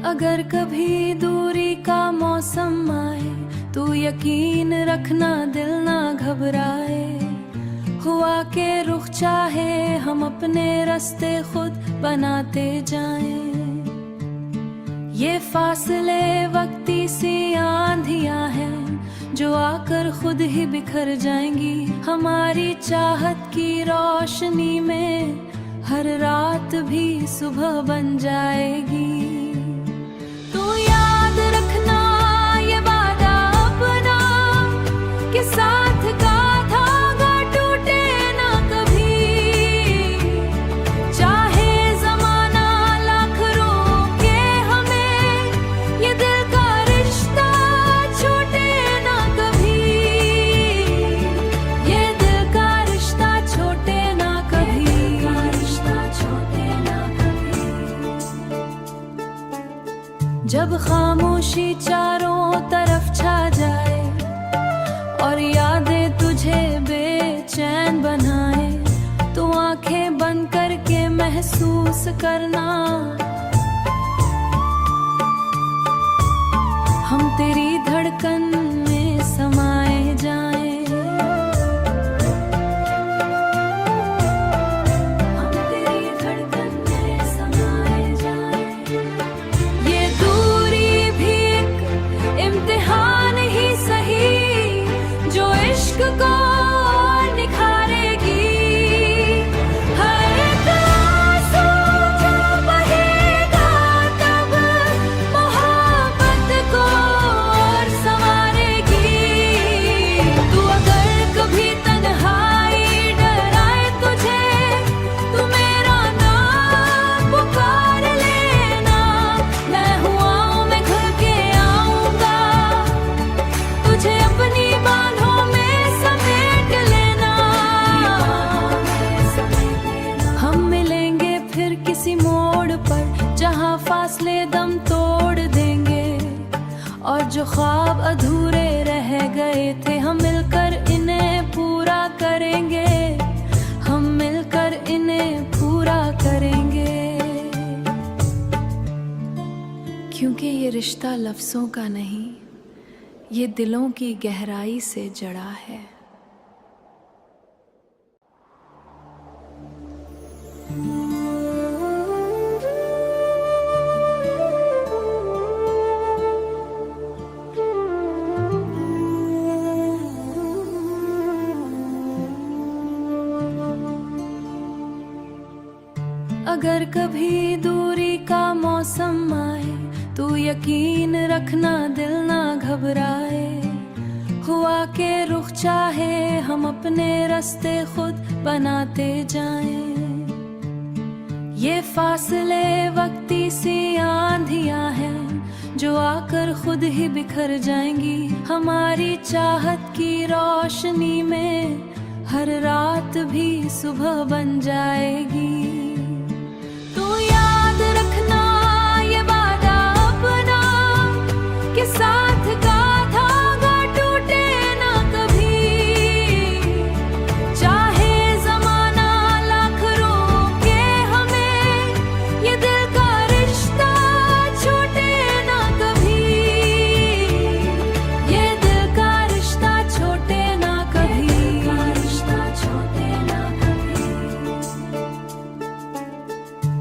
अगर कभी दूरी का मौसम आए तू यकीन रखना दिल ना घबराए। हुआ के रुख चाहे हम अपने रास्ते खुद बनाते जाएं। ये फासले वक्ती सी आंधियां हैं जो आकर खुद ही बिखर जाएंगी। हमारी चाहत की रोशनी में हर रात भी सुबह बन जाएगी। तू याद रखना ये वादा अपना कि साथ का धागा टूटे ना कभी। चाहे जमाना लाख रोके हमें, ये दिल का रिश्ता छूटे ना कभी। ये दिल का रिश्ता छूटे ना कभी। जब खामोशी चारों तरफ छा जाए और यादें तुझे बेचैन बनाए, तो आंखें बंद करके महसूस करना हम तेरी धड़कन में समाए जाएं। फासले दम तोड़ देंगे और जो ख्वाब अधूरे रह गए थे, हम मिलकर इन्हें पूरा करेंगे। हम मिलकर इन्हें पूरा करेंगे। क्योंकि ये रिश्ता लफ्ज़ों का नहीं, ये दिलों की गहराई से जड़ा है। अगर कभी दूरी का मौसम आए तू यकीन रखना दिल ना घबराए। हुआ के रुख चाहे हम अपने रास्ते खुद बनाते जाएं। ये फासले वक्ती सी आंधियां हैं जो आकर खुद ही बिखर जाएंगी। हमारी चाहत की रोशनी में हर रात भी सुबह बन जाएगी। याद रखना ये वादा अपना कि साथ का धागा टूटे ना कभी। चाहे जमाना लाख रोके हमें, ये दिल का रिश्ता छूटे ना कभी। ये दिल का रिश्ता छूटे ना कभी।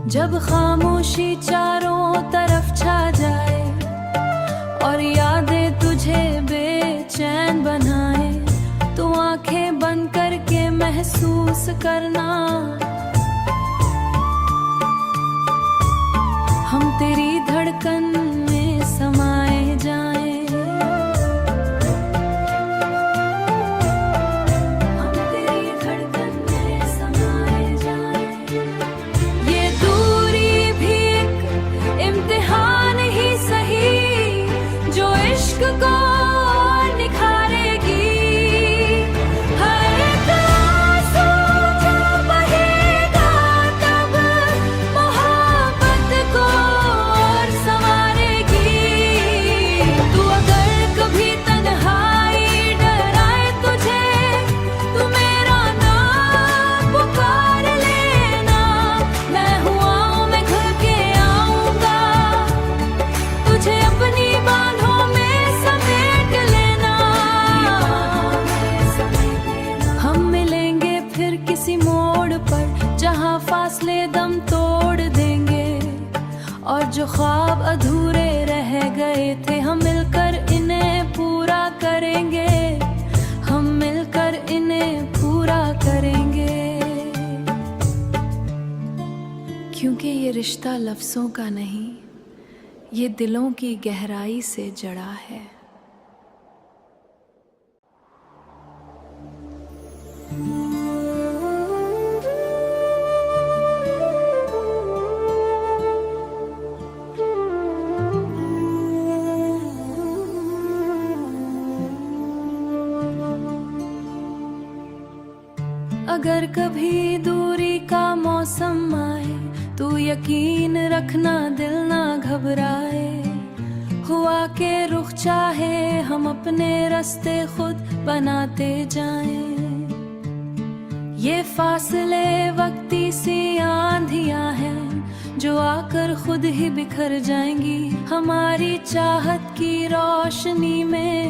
जब खामोशी चारों तरफ छा जाए और यादें तुझे बेचैन बनाए, तो आंखें बंद करके महसूस करना हम तेरी धड़कन में समाए जाएं। निखारेगी हर एक आंसू जो बहेगा और जो ख्वाब अधूरे रह गए थे हम मिलकर इन्हें पूरा करेंगे, हम मिलकर इन्हें पूरा करेंगे। क्योंकि ये रिश्ता लफ्ज़ों का नहीं, ये दिलों की गहराई से जड़ा है। अगर कभी दूरी का मौसम आए तू यकीन रखना दिल ना घबराए। हुआ के रुख चाहे हम अपने रास्ते खुद बनाते जाएं। ये फासले वक्ती सी आंधियां हैं जो आकर खुद ही बिखर जाएंगी। हमारी चाहत की रोशनी में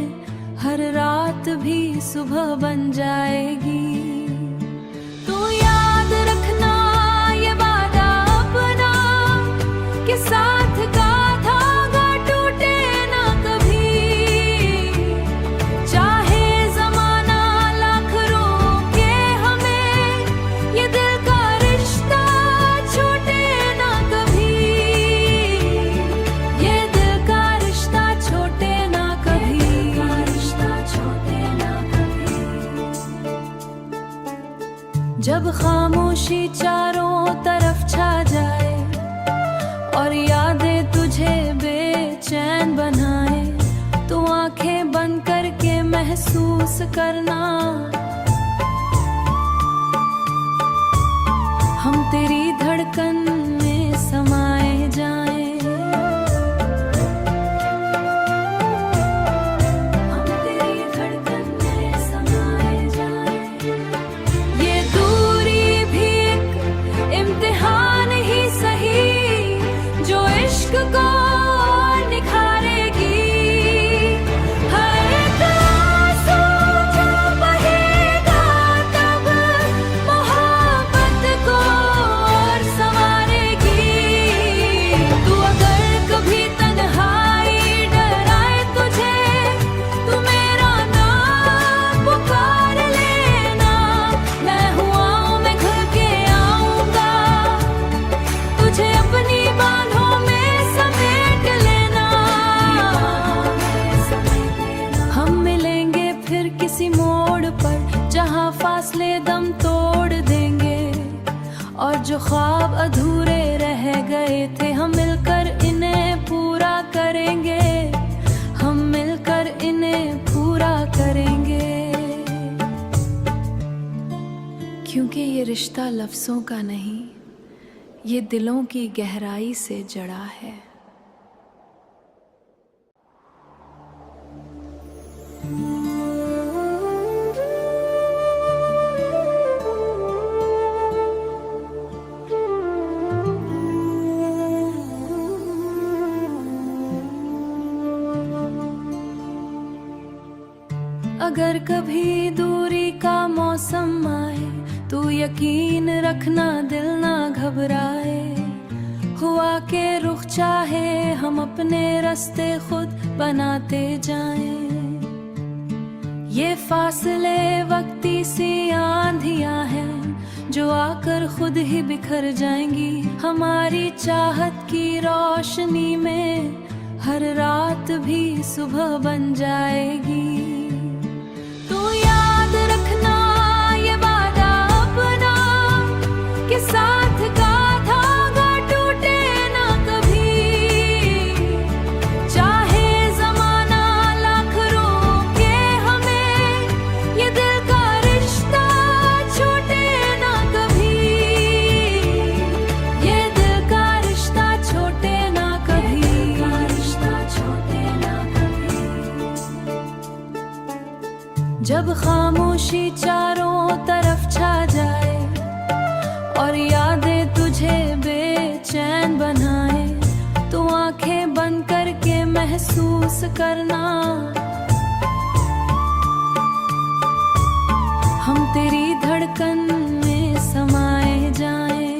हर रात भी सुबह बन जाएगी। तू याद रखना ये वादा अपना कि साथ का धागा टूटे ना कभी। चाहे जमाना लाख रोके हमें, ये दिल का रिश्ता छूटे ना कभी। ये दिल का रिश्ता छूटे ना कभी, रिश्ता छूटे ना कभी। जब खामोशी चारों तरफ छा जाए और यादें तुझे बेचैन बनाए, तो आंखें बंद करके महसूस करना हम तेरी धड़कन में समाए जाएं। हम तेरी धड़कन में समाए जाएं। ये दूरी भी एक इम्तिहान ही सही जो इश्क को और निखारेगी। हर एक आंसू जो बहेगा तब मोहब्बत को और संवारेगी। तू अगर कभी तन्हाई डराए तुझे, तू मेरा नाम पुकार लेना। मैं हुआ मैं घर के आऊंगा, तुझे अपनी बाहों में समेट लेना। हम मिलेंगे फिर किसी मोड़ पर जहां फासले दम तोड़ देंगे। और जो ख्वाब अधूरे रह गए थे हम मिलकर इन्हें पूरा करेंगे, हम मिलकर इन्हें पूरा करेंगे। क्योंकि ये रिश्ता लफ्ज़ों का नहीं, ये दिलों की गहराई से जड़ा है। अगर कभी दूरी का मौसम आए तू यकीन रखना दिल ना घबराए। हुआ के रुख चाहे हम अपने रास्ते खुद बनाते जाएं। ये फासले वक्ती सी आंधियां हैं जो आकर खुद ही बिखर जाएंगी। हमारी चाहत की रोशनी में हर रात भी सुबह बन जाएगी। तू याद रखना ये वादा अपना कि साथ का धागा टूटे ना कभी। चाहे जमाना लाख रोके हमें, ये दिल का रिश्ता छूटे ना कभी। ये दिल का रिश्ता छूटे ना कभी, रिश्ता छूटे ना कभी। जब खामोशी चारों तरफ छा जाए और यादें तुझे बेचैन बनाए, तो आंखें बंद करके महसूस करना हम तेरी धड़कन में समाए जाएं।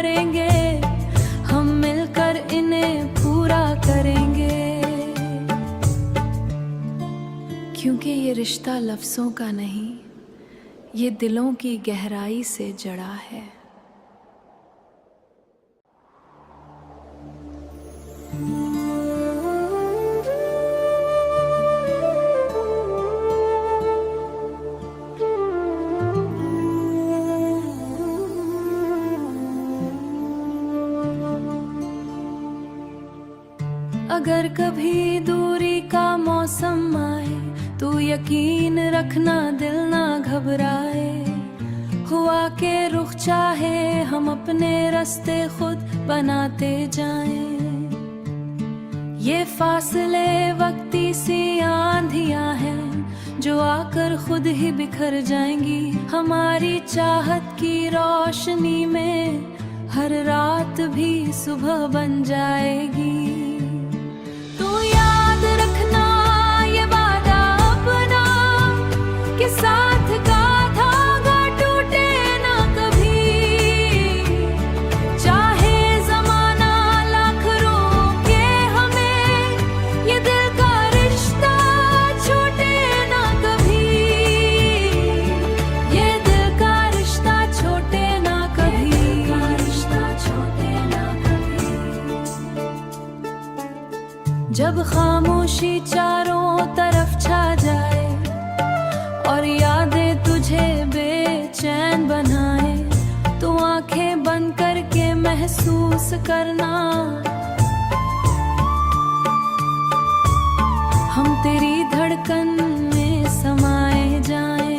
करेंगे, हम मिलकर इन्हें पूरा करेंगे। क्योंकि ये रिश्ता लफ्ज़ों का नहीं, ये दिलों की गहराई से जड़ा है। अगर कभी दूरी का मौसम आए तो यकीन रखना दिल ना घबराए। हुआ के रुख चाहे हम अपने रास्ते खुद बनाते जाएं। ये फासले वक्ती सी आंधियां हैं जो आकर खुद ही बिखर जाएंगी। हमारी चाहत की रोशनी में हर रात भी सुबह बन जाएगी। तू याद रखना ये वादा अपना कि साथ का धागा टूटे ना कभी। चाहे जमाना लाख रोके हमें, ये दिल का रिश्ता छूटे ना कभी। ये दिल का रिश्ता छूटे ना कभी। जब खामोशी चारों तरफ छा जाए और यादें तुझे बेचैन बनाए, तो आंखें बंद करके महसूस करना हम तेरी धड़कन में समाए जाएं।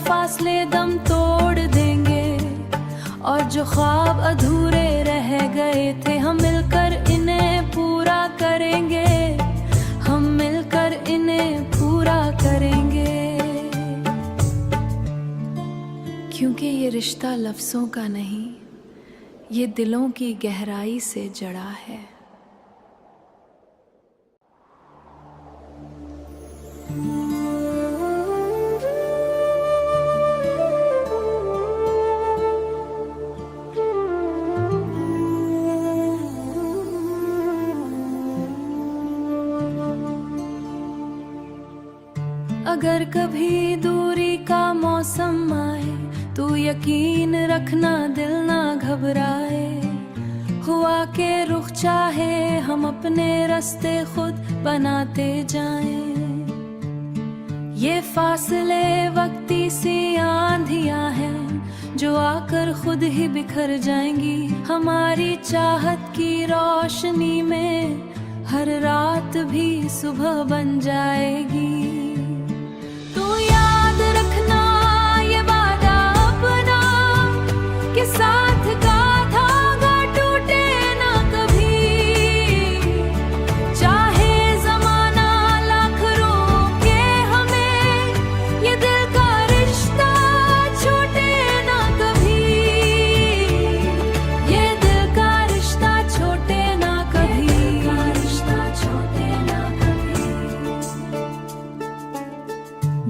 फासले दम तोड़ देंगे और जो ख्वाब अधूरे रह गए थे, हम मिलकर इन्हें पूरा करेंगे। हम मिलकर इन्हें पूरा करेंगे। क्योंकि ये रिश्ता लफ्ज़ों का नहीं, ये दिलों की गहराई से जड़ा है। अगर कभी दूरी का मौसम आए तो यकीन रखना दिल ना घबराए। हुआ के रुख चाहे हम अपने रास्ते खुद बनाते जाएं। ये फासले वक्ती सी आंधियां हैं जो आकर खुद ही बिखर जाएंगी। हमारी चाहत की रोशनी में हर रात भी सुबह बन जाएगी। तू याद रखना ये वादा अपना कि साथ का धागा टूटे ना कभी। चाहे जमाना लाख रोके हमें, ये दिल का रिश्ता छूटे ना कभी। ये दिल का रिश्ता छूटे ना कभी।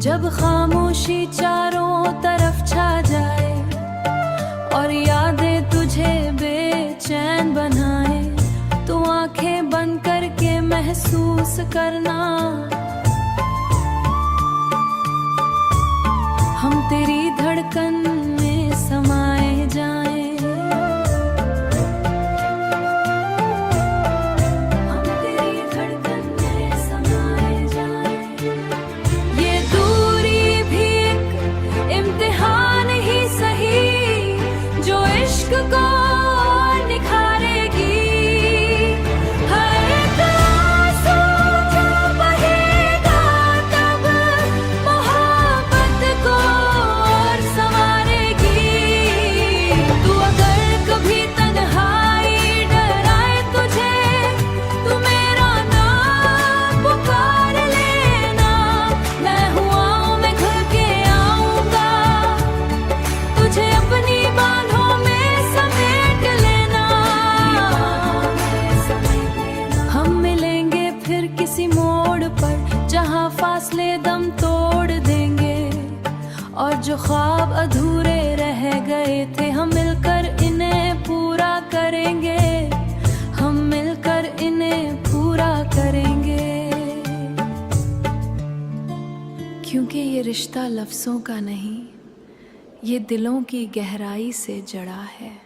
जब खामोशी चारों तरफ छा जाए और यादें तुझे बेचैन बनाए, तो आंखें बंद करके महसूस करना हम तेरी धड़कन में समाए जाएं। हम तेरी धड़कन में समाए जाएं। फासले दम तोड़ देंगे, और जो ख्वाब अधूरे रह गए थे हम मिलकर इन्हें पूरा करेंगे, हम मिलकर इन्हें पूरा करेंगे। क्योंकि ये रिश्ता लफ्ज़ों का नहीं, ये दिलों की गहराई से जड़ा है।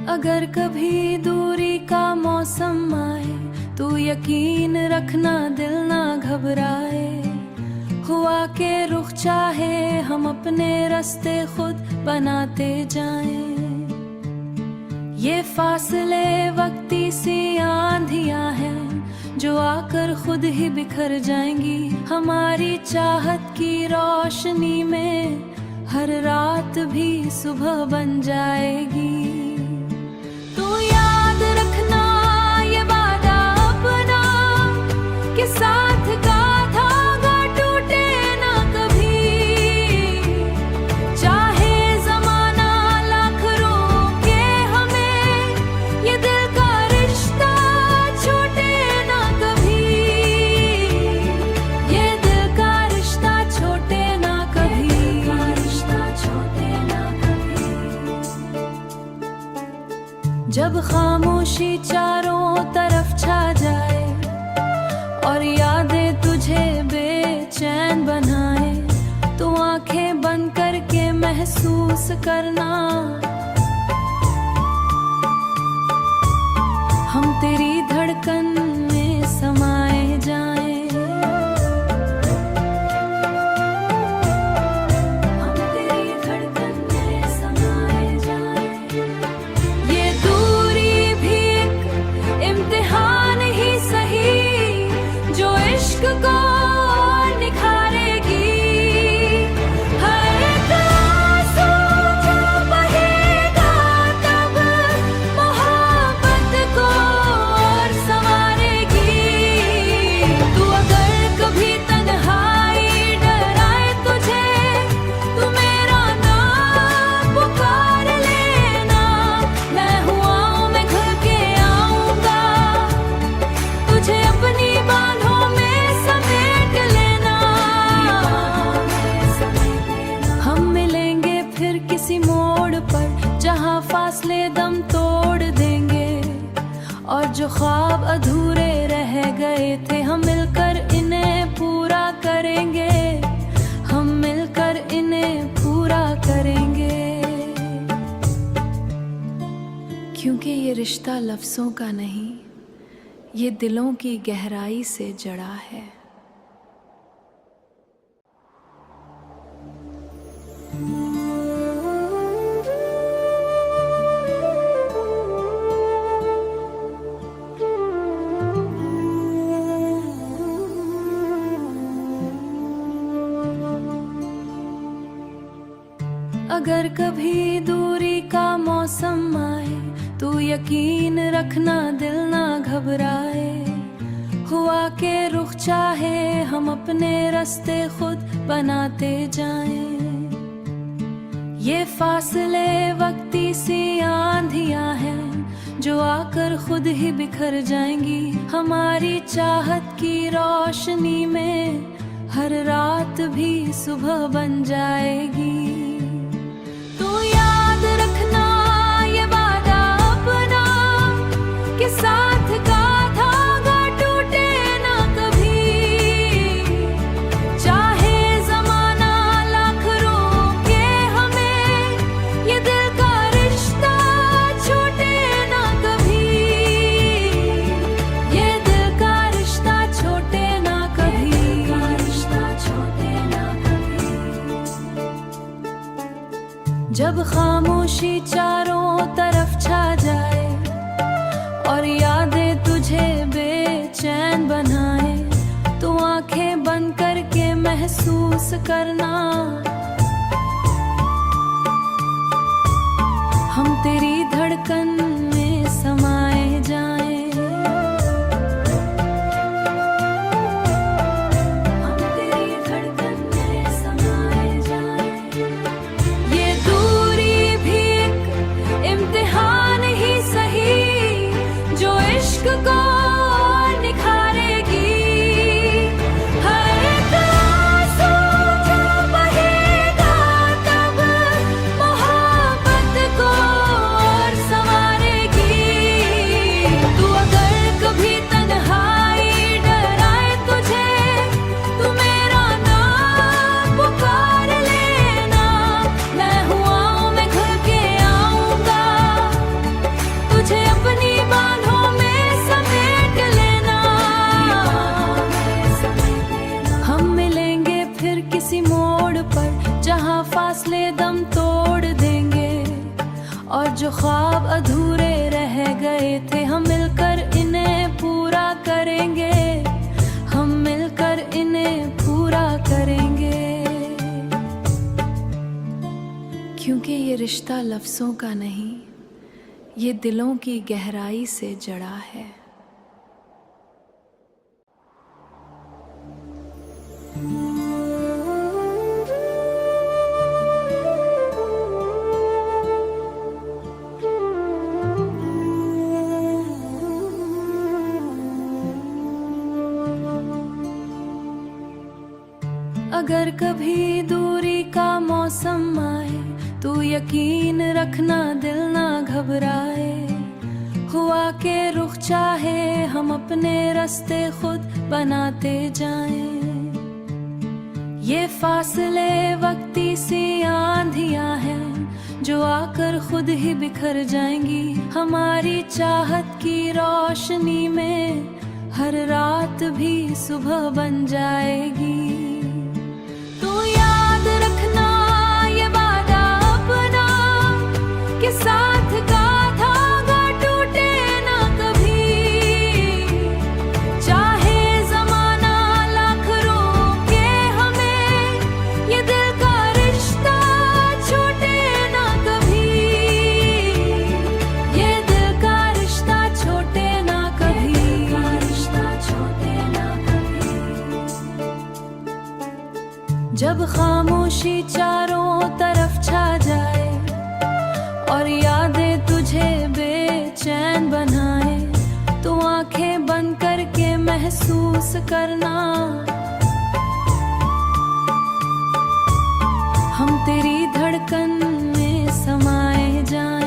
अगर कभी दूरी का मौसम आए तो यकीन रखना दिल ना घबराए, हुआ के रुख चाहे हम अपने रास्ते खुद बनाते जाएं। ये फासले वक्ती सी आंधियां हैं जो आकर खुद ही बिखर जाएंगी, हमारी चाहत की रोशनी में हर रात भी सुबह बन जाएगी। तू याद रखना ये वादा अपना कि साथ का धागा टूटे ना कभी, चाहे जमाना लाख रोके हमें, ये दिल का रिश्ता छूटे ना कभी, ये दिल का रिश्ता छूटे ना कभी, रिश्ता छूटे ना कभी। जब खामोशी चारों तरफ छा जाए और यादें तुझे बेचैन बनाए, तो आंखें बंद करके महसूस करना हम तेरी धड़कन में समाए जाएं। हम तेरी धड़कन में समाए जाएं। ये दूरी भी एक इम्तिहान ही सही जो इश्क को निखारेगी। हर एक आंसू जो बहेगा तब मोहब्बत को और संवारेगी। तू अगर कभी तन्हाई डराए तुझे, तू मेरा नाम पुकार लेना, मैं हुआ मैं घर के आऊंगा, तुझे अपनी बाहों में समेट लेना। हम मिलेंगे फिर किसी मोड़ पर जहां फासले दम तोड़ देंगे, और जो ख्वाब अधूरे रह गए थे हम मिलकर इन्हें पूरा करेंगे, हम मिलकर इन्हें पूरा करेंगे। क्योंकि ये रिश्ता लफ्ज़ों का नहीं, ये दिलों की गहराई से जड़ा है। अगर कभी दूरी का मौसम आए तो यकीन रखना दिल ना घबराए, हुआ के रुख चाहे हम अपने रास्ते खुद बनाते जाएं। ये फासले वक्ती सी आंधियां हैं जो आकर खुद ही बिखर जाएंगी, हमारी चाहत की रोशनी में हर रात भी सुबह बन जाएगी। तू याद रखना ये वादा अपना कि साथ का धागा टूटे ना कभी, चाहे जमाना लाख रोके हमें, ये दिल का रिश्ता छूटे ना कभी, ये दिल का रिश्ता छूटे ना कभी, रिश्ता छूटे ना कभी। जब खामोशी चारों तरफ छा जाए और यादें तुझे बेचैन बनाए, तो आंखें बंद करके महसूस करना हम तेरी धड़कन में समाए जाएं। लफ्ज़ों का नहीं, ये दिलों की गहराई से जड़ा है। अगर कभी दूरी का मौसम आए तो यकीन रखना दिल ना घबराए। हुआ के रुख चाहे हम अपने रास्ते खुद बनाते जाएं। ये फासले वक्ती सी आंधियां हैं जो आकर खुद ही बिखर जाएंगी। हमारी चाहत की रोशनी में हर रात भी सुबह बन जाएगी। तू याद रखना ये वादा अपना कि साथ का धागा टूटे ना कभी। चाहे जमाना लाख रोके हमें, ये दिल का रिश्ता छूटे ना कभी। ये दिल का रिश्ता छूटे ना कभी। जब खामोशी चारों तरफ छा जाए और यादें तुझे बेचैन बनाए, तो आंखें बंद करके महसूस करना हम तेरी धड़कन में समाए जाएं।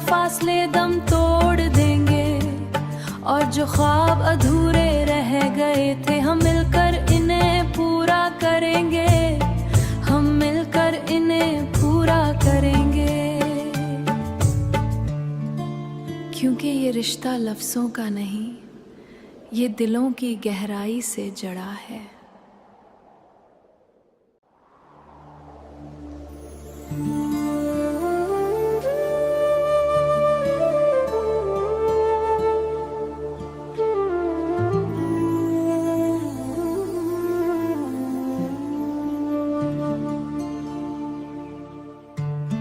फासले दम तोड़ देंगे और जो ख्वाब अधूरे रह गए थे, हम मिलकर इन्हें पूरा करेंगे। हम मिलकर इन्हें पूरा करेंगे। क्योंकि ये रिश्ता लफ्ज़ों का नहीं, ये दिलों की गहराई से जड़ा है।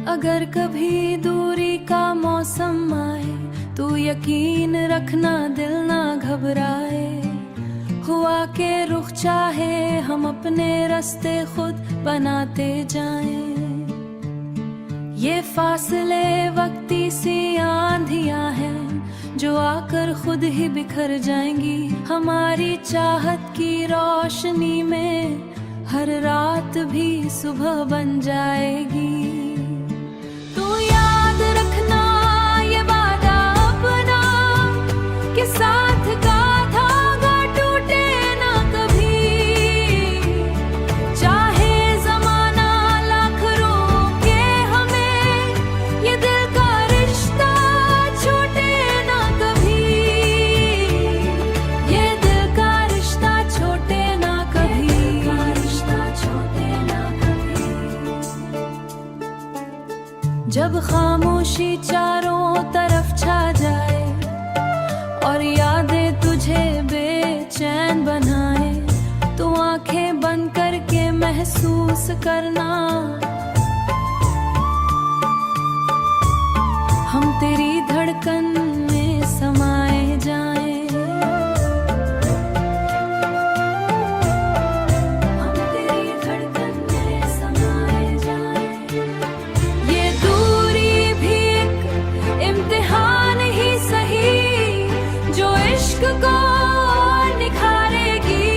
अगर कभी दूरी का मौसम आए तो यकीन रखना दिल ना घबराए। हुआ के रुख चाहे हम अपने रास्ते खुद बनाते जाएं। ये फासले वक्ती सी आंधियां हैं जो आकर खुद ही बिखर जाएंगी। हमारी चाहत की रोशनी में हर रात भी सुबह बन जाएगी। याद रखना ये वादा अपना कि साथ का धागा टूटे ना कभी। चाहे जमाना लाख रोके हमें, ये दिल का रिश्ता छूटे ना कभी। ये दिल का रिश्ता छूटे ना कभी। जब खामोशी चारों तरफ छा जाए और यादें तुझे बेचैन बनाए, तो आंखें बंद करके महसूस करना हम तेरी धड़कन में समाए जाएं। इश्क को निखारेगी।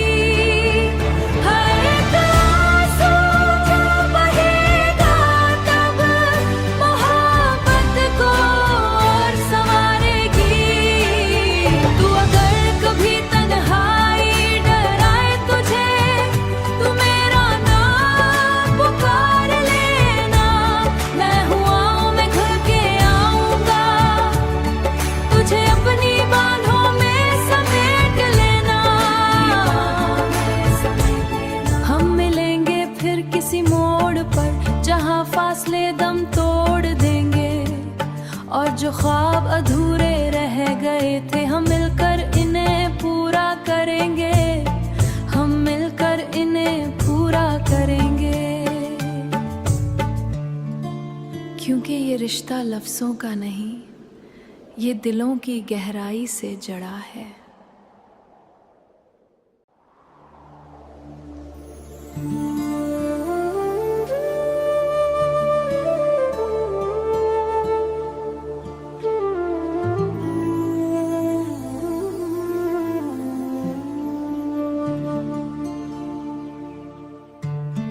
फासले दम तोड़ देंगे, और जो ख्वाब अधूरे रह गए थे हम मिलकर इन्हें पूरा करेंगे, हम मिलकर इन्हें पूरा करेंगे। क्योंकि ये रिश्ता लफ्ज़ों का नहीं, ये दिलों की गहराई से जड़ा है।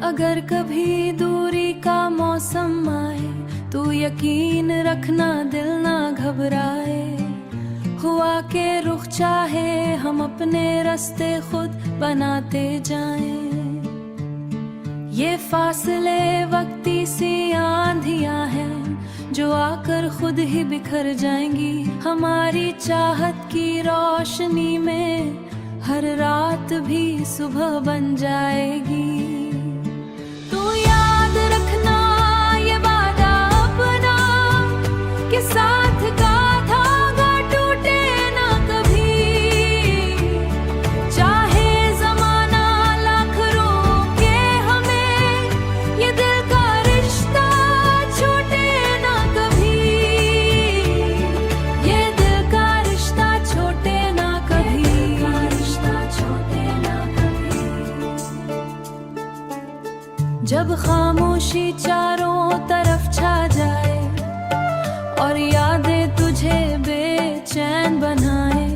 अगर कभी दूरी का मौसम आए तो यकीन रखना दिल ना घबराए, हुआ के रुख चाहे हम अपने रास्ते खुद बनाते जाएं। ये फासले वक्ती सी आंधियां हैं जो आकर खुद ही बिखर जाएंगी, हमारी चाहत की रोशनी में हर रात भी सुबह बन जाएगी। तू याद रखना ये वादा अपना कि साथ का धागा टूटे ना कभी, चाहे ज़माना लाख रोके हमें, ये दिल का रिश्ता छूटे ना कभी, ये दिल का रिश्ता छूटे ना कभी, रिश्ता छूटे ना कभी। जब खामोशी चारों तरफ छा जाए और यादें तुझे बेचैन बनाए,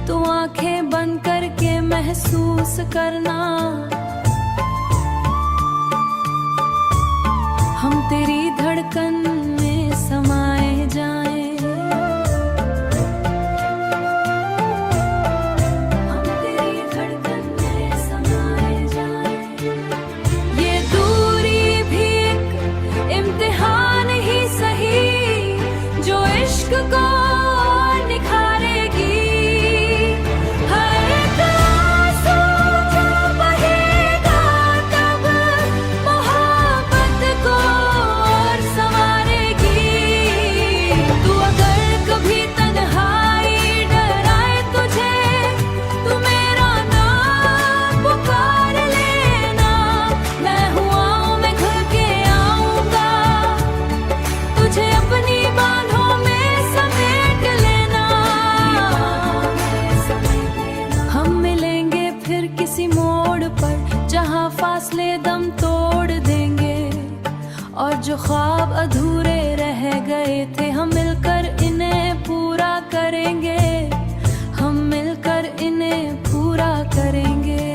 तो आंखें बंद करके महसूस करना हम तेरी धड़कन में समाए जाएं, हम तेरी धड़कन में समाए जाएं। ये दूरी भी एक इम्तिहान ही सही जो इश्क को निखारेगी, हर एक आंसू जो बहेगा तब मोहब्बत को और संवारेगी। तू अगर कभी तन्हाई डराए तुझे, तू मेरा नाम पुकार लेना, मैं हुआं में घुल के आऊंगा, तुझे अपनी बाहों में समेट लेना। हम मिलेंगे फिर किसी मोड़ पर जहां फासले दम तोड़ देंगे, और जो ख्वाब अधूरे रह गए थे हम मिलकर इन्हें पूरा करेंगे, हम मिलकर इन्हें पूरा करेंगे।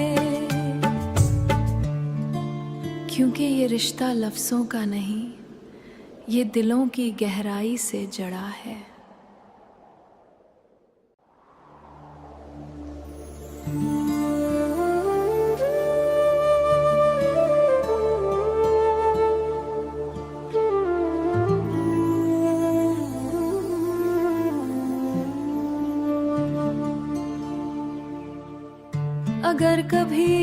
क्योंकि ये रिश्ता लफ्ज़ों का नहीं, ये दिलों की गहराई से जड़ा है। अगर कभी